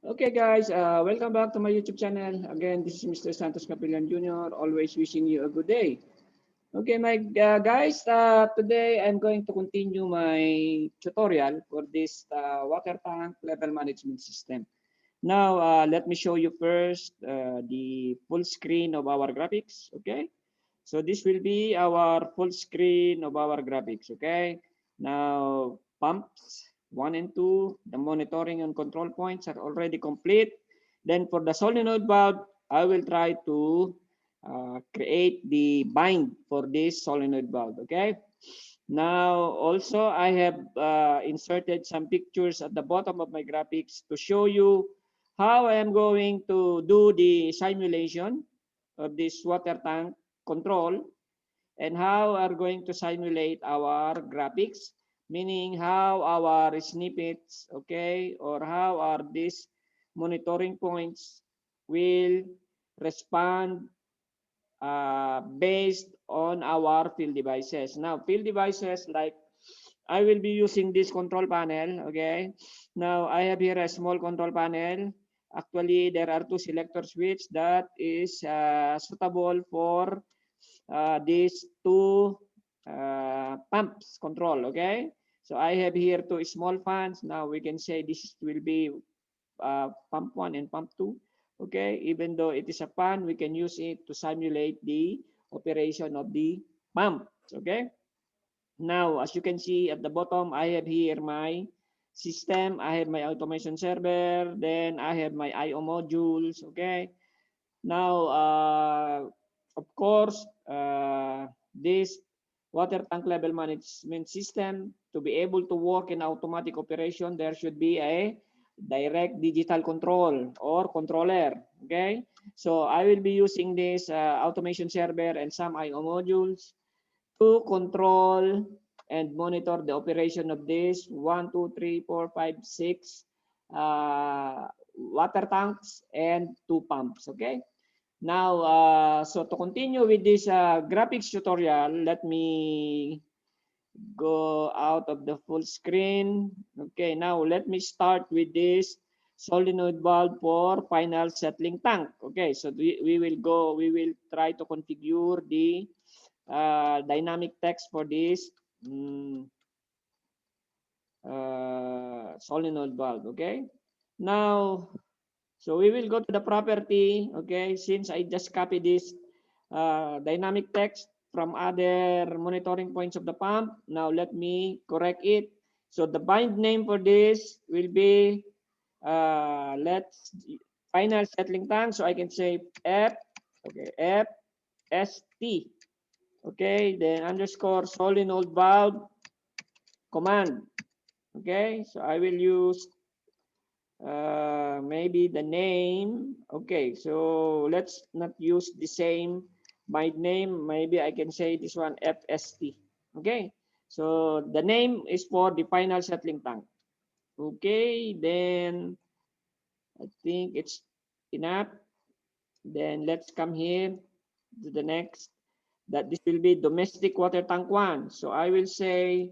Okay, guys, welcome back to my YouTube channel. Again, this is Mr. Santos Capillan Jr., always wishing you a good day. Okay, my guys, today I'm going to continue my tutorial for this water tank level management system. Now, let me show you first the full screen of our graphics, okay? So this will be our full screen of our graphics, okay? Now, pumps 1 and 2, the monitoring and control points are already complete. Then for the solenoid valve, I will try to create the bind for this solenoid valve, okay? Now, also, I have inserted some pictures at the bottom of my graphics to show you how I am going to do the simulation of this water tank control and how are going to simulate our graphics, meaning how our snippets, okay, or how are these monitoring points will respond based on our field devices. Now, field devices like I will be using this control panel, okay. Now, I have here a small control panel. Actually, there are two selector switch that is suitable for these two pumps control, okay. So I have here two small fans. Now we can say this will be pump 1 and pump 2, okay. Even though it is a fan, we can use it to simulate the operation of the pump, okay. Now, as you can see at the bottom, I have here my system. I have my automation server. Then I have my IO modules. Okay. Now, of course, this water tank level management system, to be able to work in automatic operation, there should be a direct digital control or controller. Okay. So I will be using this automation server and some IO modules to control and monitor the operation of this 1, 2, 3, 4, 5, 6 water tanks and 2 pumps. Okay. Now, so to continue with this graphics tutorial, let me go out of the full screen. Okay, now let me start with this solenoid valve for final settling tank. Okay, so we will try to configure the dynamic text for this solenoid valve. Okay, now so we will go to the property. Okay, since I just copied this dynamic text from other monitoring points of the pump, now let me correct it. So the bind name for this will be let's final settling tank. So I can say F, okay, FST. Okay, then underscore solenoid valve command. Okay, so I will use maybe the name. Okay, so let's not use the same by name. Maybe I can say this one FST. Okay, so the name is for the final settling tank. Okay, then I think it's enough. Then let's come here to the next. That this will be domestic water tank 1. So I will say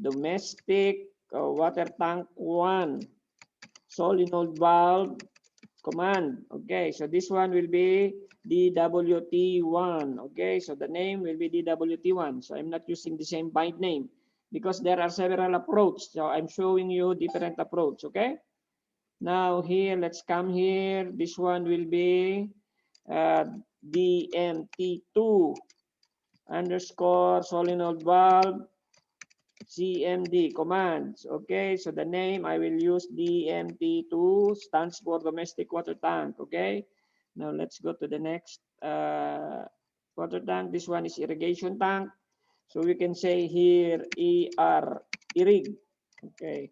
domestic water tank 1 solenoid valve command. Okay, so this one will be DWT1. Okay, so the name will be DWT1. So I'm not using the same bind name because there are several approaches. So I'm showing you different approach. Okay, now here, let's come here. This one will be DMT2 underscore solenoid valve CMD commands. Okay, so the name I will use DMT2 stands for domestic water tank. Okay, now let's go to the next water tank. This one is irrigation tank. So we can say here irrig. Okay,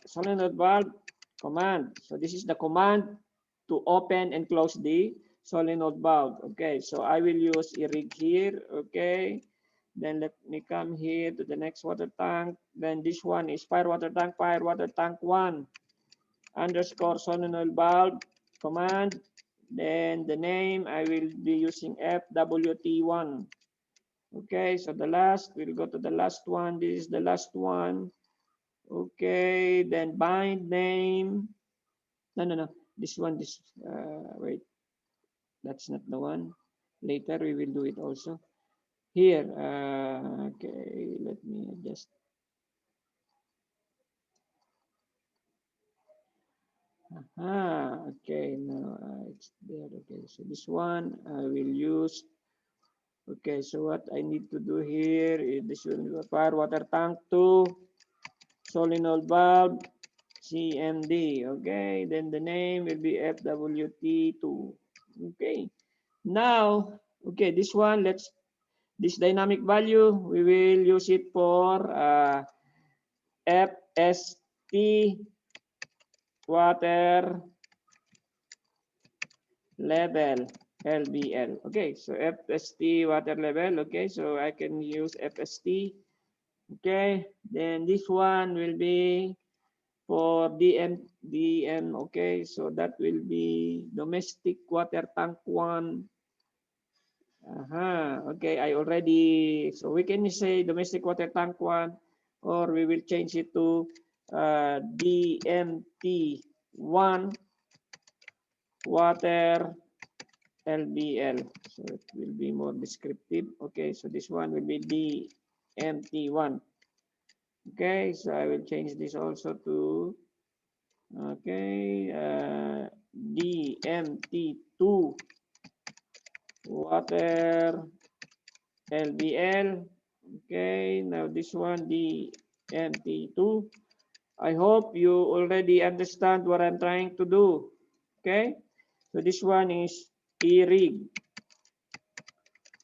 solenoid valve command. So this is the command to open and close the solenoid valve. Okay, so I will use irrig here. Okay. Then let me come here to the next water tank. Then this one is fire water tank 1 underscore solenoid valve command. Then the name I will be using FWT1. Okay, so the last, we'll go to the last one. This is the last one. Okay, then bind name. No. This one, wait, that's not the one. Later we will do it also. Here, okay, let me adjust. Okay, now it's there. Okay, so this one I will use. Okay, so what I need to do here is this will require water tank to solenoid valve CMD. Okay, then the name will be FWT2. Okay, now, okay, this one, this dynamic value, we will use it for FST water level LBL. Okay, so FST water level. Okay, so I can use FST. Okay, then this one will be for DM. Okay, so that will be domestic water tank 1. Okay, I already, so we can say domestic water tank 1, or we will change it to DMT1 water LBL. So it will be more descriptive. Okay, so this one will be DMT1. Okay, so I will change this also to, okay, DMT2 water LBL. Okay, now this one, DMT2. I hope you already understand what I'm trying to do. Okay, so this one is E-rig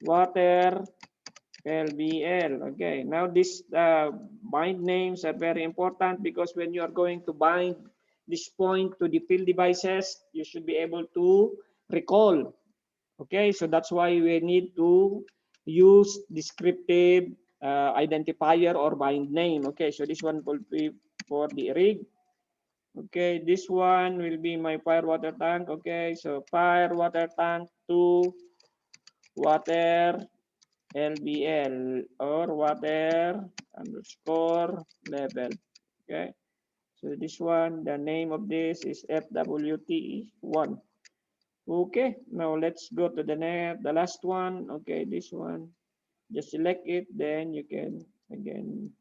water LBL. Okay, now this bind names are very important, because when you are going to bind this point to the field devices, you should be able to recall. Okay, so that's why we need to use descriptive identifier or bind name. Okay, so this one will be for the rig. Okay, this one will be my fire water tank. Okay, so fire water tank to water LBL or water underscore level. Okay, so this one, the name of this is FWT1. Okay, now let's go to the last one. Okay, this one, just select it, then you can again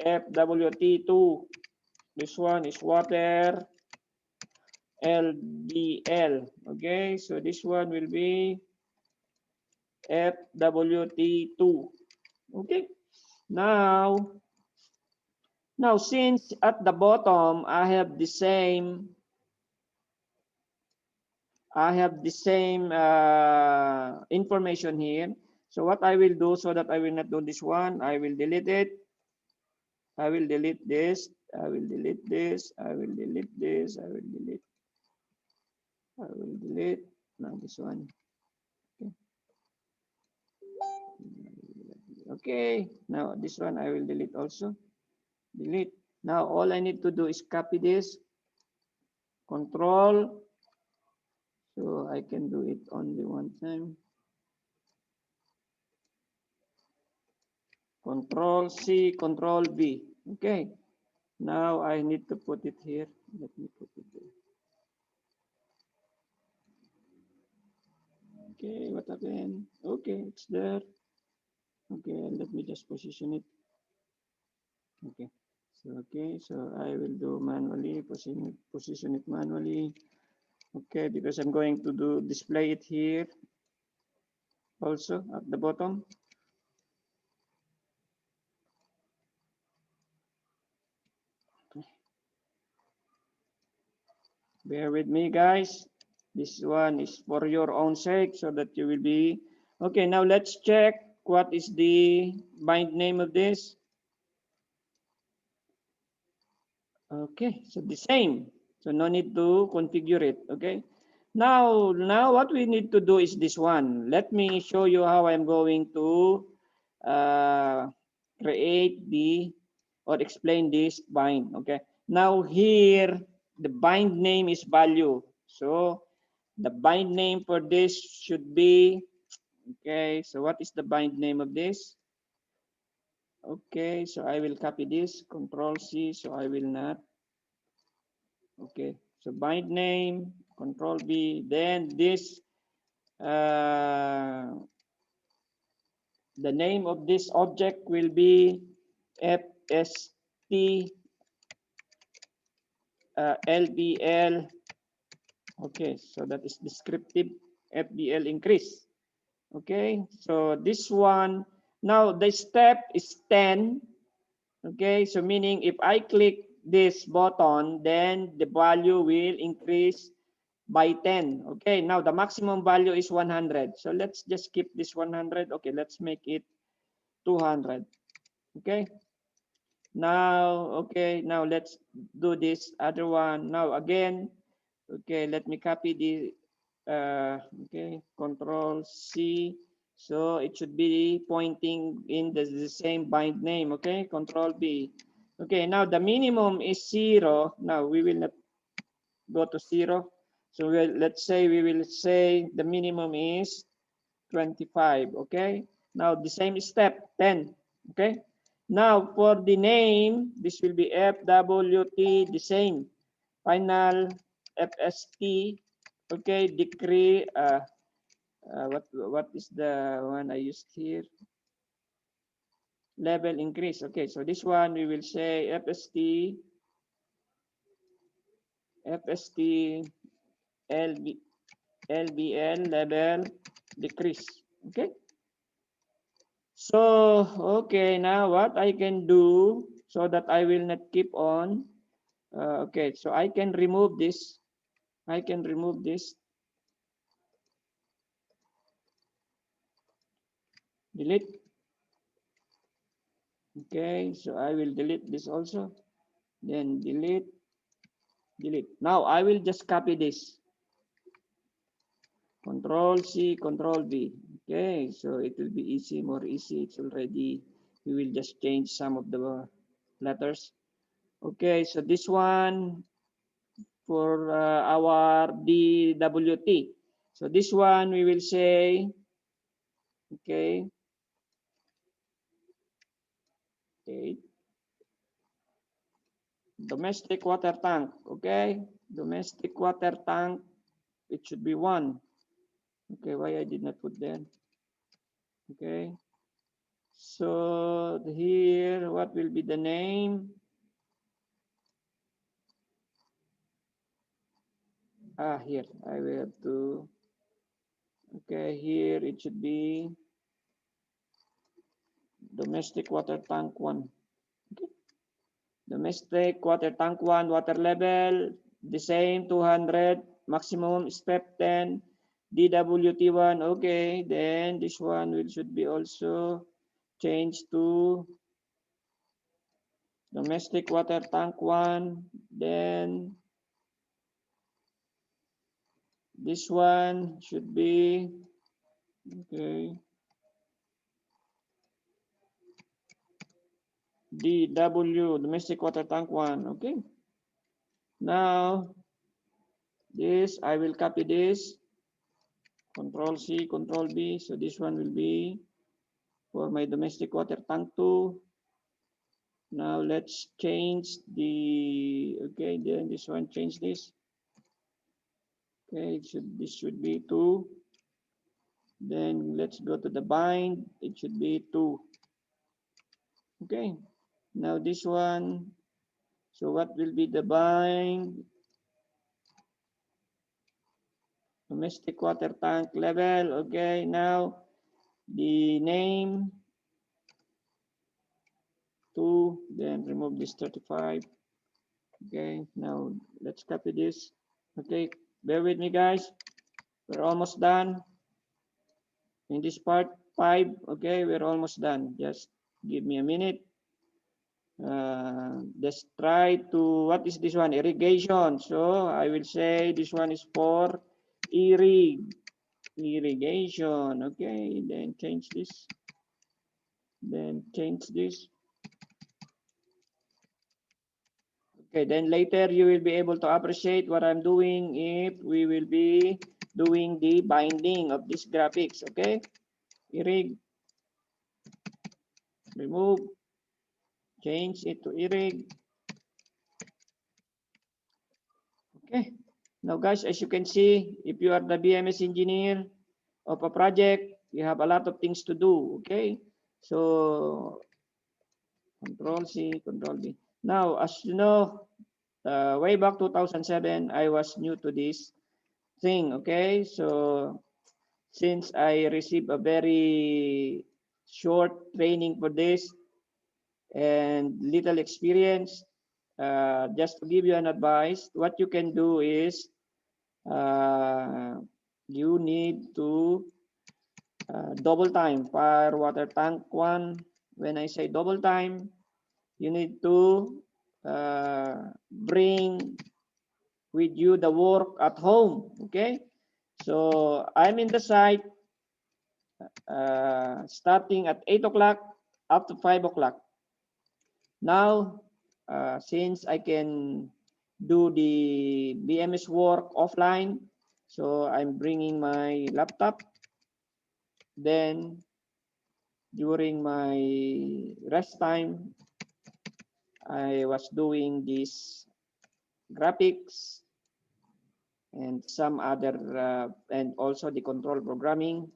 FWT2. This one is water LBL. Okay, so this one will be FWT2. Okay, now since at the bottom I have the same information here. So what I will do, so that I will not do this one, I will delete it. I will delete this. I will delete this. I will delete this. I will delete. I will delete. Now this one. Okay. Okay. Now this one I will delete also. Delete. Now all I need to do is copy this. Control. So I can do it only one time. Control C, Control V. Okay. Now I need to put it here. Let me put it there. Okay, what happened? Okay, it's there. Okay, let me just position it. Okay. So I will do manually, position it manually. Okay, because I'm going to display it here also at the bottom. Bear with me, guys. This one is for your own sake, so that you will be okay. Now let's check what is the bind name of this. Okay, so the same. So no need to configure it. Okay. Now what we need to do is this one. Let me show you how I'm going to uh, create or explain this bind. Okay. Now here the bind name is value. So the bind name for this should be, okay, so what is the bind name of this? Okay, so I will copy this, Control C, so I will not Okay, so bind name, control B, then this uh, the name of this object will be FST LBL. Okay, so that is descriptive FBL increase. Okay, so this one, now the step is 10. Okay, so meaning if I click this button, then the value will increase by 10. Okay, now the maximum value is 100. So let's just keep this 100. Okay, let's make it 200. Okay, now let's do this other one. Now again, okay, let me copy the okay, control C. So it should be pointing in the same bind name. Okay, control B. Okay, now the minimum is 0. Now we will not go to 0. So let's say we will say the minimum is 25. Okay, now the same step 10. Okay, now for the name, this will be FWT, the same final FST. Okay, decree what is the one I used here? Level increase. Okay, so this one we will say FST LBL level decrease. Okay. So, okay, now what I can do so that I will not keep on. Okay, so I can remove this. I can remove this. Delete. Okay, so I will delete this also. Then delete, delete. Now I will just copy this. Control C, Control V. Okay, so it will be easy, more easy. It's already, we will just change some of the letters. Okay, so this one for our DWT. So this one we will say, okay, okay, domestic water tank. Okay, domestic water tank. It should be 1. Okay, why I did not put that? Okay, so here, what will be the name? Here, I will have to, okay, here it should be domestic water tank 1. Okay. Domestic water tank 1, water level, the same, 200, maximum step 10, DWT1, okay, then this one will should be also changed to domestic water tank 1, then this one should be, okay, DW, domestic water tank 1, okay. Now, this, I will copy this, Control C, Control B, so this one will be for my domestic water tank 2. Now let's change the, okay, then this one, change this. Okay, this should be 2. Then let's go to the bind, it should be 2. Okay, now this one, so what will be the bind? Domestic water tank level, okay, now the name 2, then remove this 35. Okay, now let's copy this. Okay, bear with me guys, we're almost done in this part 5. Okay, we're almost done, just give me a minute. Let's try to, what is this one? Irrigation. So I will say this one is for irrigation. Okay, then change this. Then change this. Okay, then later you will be able to appreciate what I'm doing if we will be doing the binding of this graphics. Okay, irrig, remove, change it to irrig. Now guys, as you can see, if you are the BMS engineer of a project, you have a lot of things to do. Okay, so Control C, Control V. Now, as you know, way back 2007, I was new to this thing. Okay, so since I received a very short training for this and little experience, just to give you an advice, what you can do is uh, you need to double time for water tank one. When I say double time, you need to bring with you the work at home. Okay, so I'm in the site starting at 8 o'clock up to 5 o'clock. Now, since I can do the BMS work offline, so I'm bringing my laptop. Then during my rest time, I was doing this graphics and some other and also the control programming,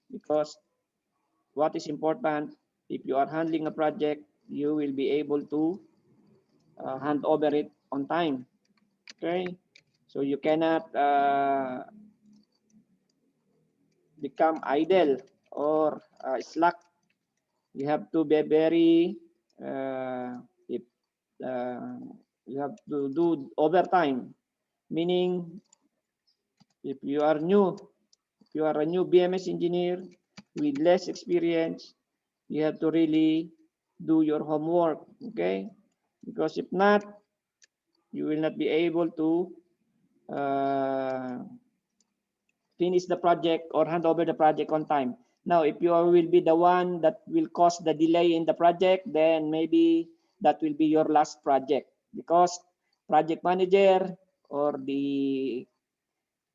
because what is important, if you are handling a project, you will be able to hand over it on time. Okay, so you cannot become idle or slack. You have to be very if uh, you have to do overtime, meaning if you are new, if you are a new BMS engineer with less experience, you have to really do your homework. Okay, because if not, you will not be able to uh, finish the project or hand over the project on time. Now, if you will be the one that will cause the delay in the project, then maybe that will be your last project, because project manager or the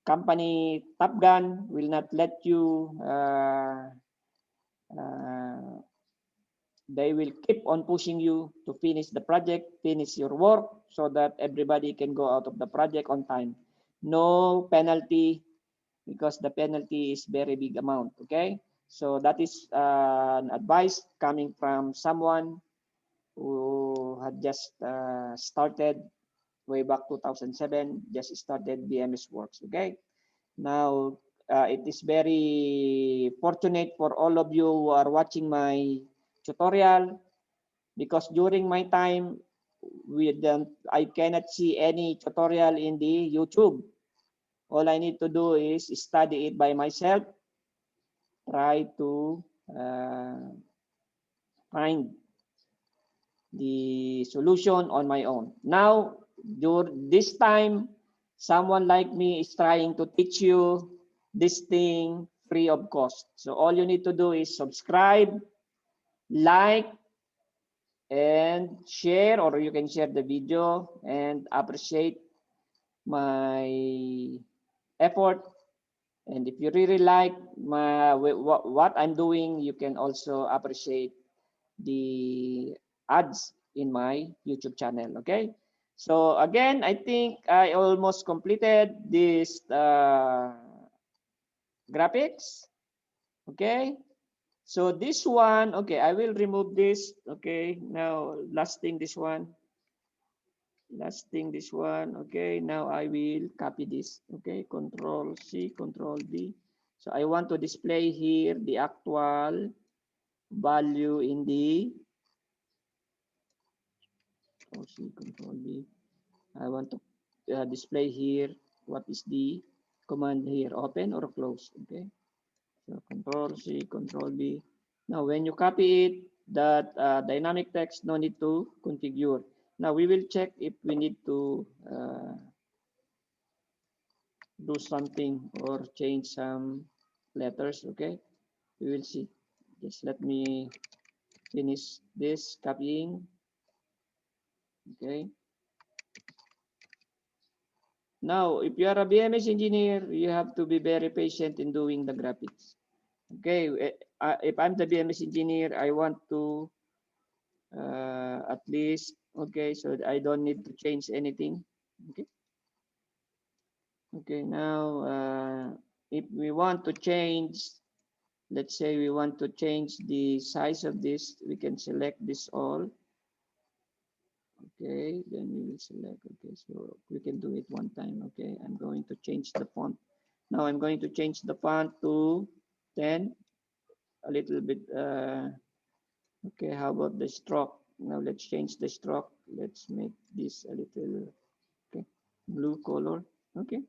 company Top Gun will not let you uh, they will keep on pushing you to finish the project, finish your work, so that everybody can go out of the project on time. No penalty, because the penalty is very big amount. Okay, so that is an advice coming from someone who had just started way back 2007, just started BMS works. Okay, now it is very fortunate for all of you who are watching my tutorial, because during my time I cannot see any tutorial in the YouTube. All I need to do is study it by myself, try to find the solution on my own. Now, during this time, someone like me is trying to teach you this thing free of cost. So all you need to do is subscribe, like, and share, or you can share the video and appreciate my effort. And if you really like what I'm doing, you can also appreciate the ads in my YouTube channel. Okay, so again, I think I almost completed this graphics. Okay, so this one, okay, I will remove this. Okay, now last thing this one. Okay, now I will copy this. Okay, Control C, Control V. So I want to display here the actual value in the Control C, Control V. I want to display here what is the command here, open or close. Okay, so Control C, Control V. Now when you copy it, that dynamic text no need to configure. Now we will check if we need to do something or change some letters. Okay, we will see. Just let me finish this copying. Okay, now if you are a BMS engineer, you have to be very patient in doing the graphics. Okay, if I'm the BMS engineer, I want to at least, okay, so I don't need to change anything. Okay, Okay, now if we want to change, let's say we want to change the size of this, we can select this all. Okay, then we will select. Okay, so we can do it one time. Okay, I'm going to change the font. Now I'm going to change the font to 10, a little bit. Okay, how about the stroke? Now let's change the stroke. Let's make this a little, okay, blue color. Okay.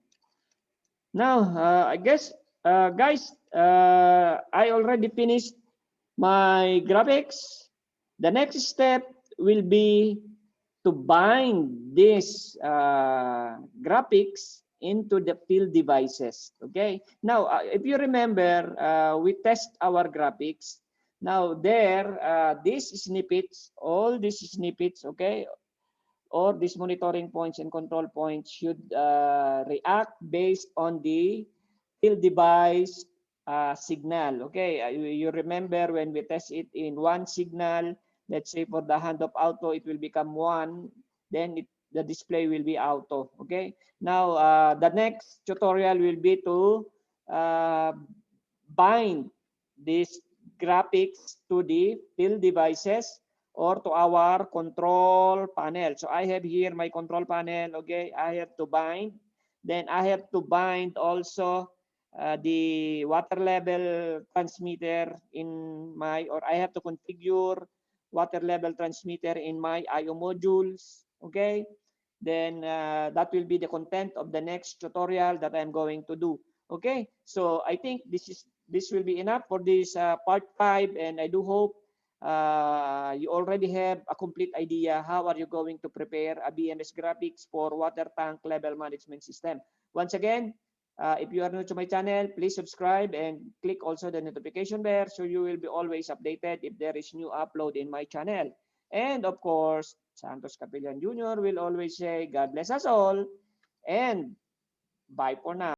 Now, I guess, guys, I already finished my graphics. The next step will be to bind this graphics into the field devices. Okay. Now, if you remember, we test our graphics. Now, there, these snippets, all these snippets, okay, or these monitoring points and control points should react based on the field device signal. Okay, you remember when we test it in one signal, let's say for the hand of auto, it will become one, then the display will be auto. Okay, now the next tutorial will be to uh, bind these graphics to the field devices or to our control panel. So I have here my control panel. Okay, I have to bind. Then I have to bind also the water level transmitter in my, or I have to configure water level transmitter in my IO modules. Okay, then that will be the content of the next tutorial that I'm going to do. Okay, so I think this will be enough for this part 5, and I do hope you already have a complete idea how are you going to prepare a BMS graphics for water tank level management system. Once again, if you are new to my channel, please subscribe and click also the notification bell so you will be always updated if there is new upload in my channel. And of course, Santos Capellan Jr. will always say, God bless us all, and bye for now.